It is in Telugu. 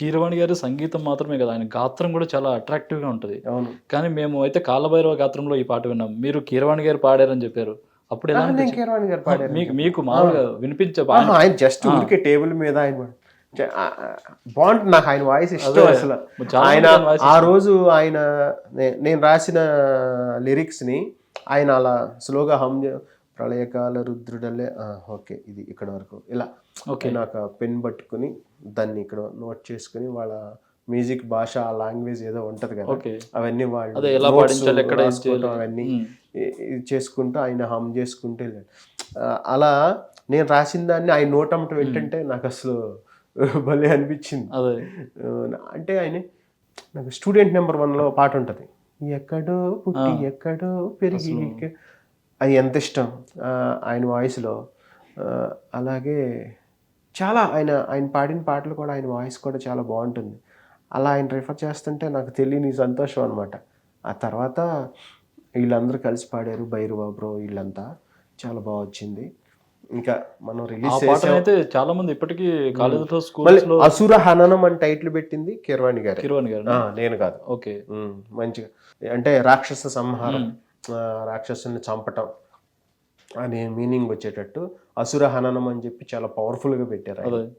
కీరవాణి గారి సంగీతం మాత్రమే కదా, ఆయన గాత్రం కూడా చాలా అట్రాక్టివ్గా ఉంటుంది. అవును. కానీ మేము అయితే కాలభైరవ గాత్రంలో ఈ పాట విన్నాం. మీరు కీరవాణి గారు పాడారని చెప్పారు. అప్పుడు ఎలా నేను అనిపించింది? కీరవాణి గారు పాడారు. మీకు మామూలుగా వినిపించే ఆయన జస్ట్ ఊరికే టేబుల్ మీద ఆయన బాగుంటుంది. నాకు ఆయన వాయిస్ ఇష్టం అసలు. ఆయన ఆ రోజు ఆయన నేను రాసిన లిరిక్స్ని ఆయన అలా స్లోగా ప్రళయకాల రుద్రుడలే ఓకే ఇది ఇక్కడ వరకు ఇలా నాకు పెన్ పట్టుకుని దాన్ని ఇక్కడ నోట్ చేసుకుని వాళ్ళ మ్యూజిక్ భాష ఆ లాంగ్వేజ్ ఏదో ఉంటది కదా, అవన్నీ వాళ్ళు అవన్నీ ఇది చేసుకుంటూ ఆయన హమ్ చేసుకుంటూ వెళ్ళాడు. అలా నేను రాసిన దాన్ని ఆయన నోటమ్మట వింటుంటే నాకు అసలు భలే అనిపించింది. అంటే ఆయన నాకు స్టూడెంట్ నెంబర్ 1లో పాట ఉంటుంది, ఎక్కడో పుట్టి ఎక్కడో పెరిగి, అది ఎంత ఇష్టం ఆయన వాయిస్లో. అలాగే చాలా ఆయన పాడిన పాటలు కూడా ఆయన వాయిస్ కూడా చాలా బాగుంటుంది. అలా ఆయన రిఫర్ చేస్తుంటే నాకు తెలియని సంతోషం అనమాట. ఆ తర్వాత వీళ్ళందరూ కలిసి పాడారు, భైరవ బ్రో వీళ్ళంతా, చాలా బాగా వచ్చింది. ఇంకా మనం రిలీజ్ చేస్తే చాలా మంది ఇప్పటికీ కాలేజీలో స్కూల్లో అసుర హననం అని టైటిల్ పెట్టింది కీరవాణి గారు, నేను కాదు. ఓకే, మంచిగా అంటే రాక్షస సంహారం, రాక్షసుని చంపటం అనే మీనింగ్ వచ్చేటట్టు అసుర హననం అని చెప్పి చాలా పవర్ఫుల్గా పెట్టారు.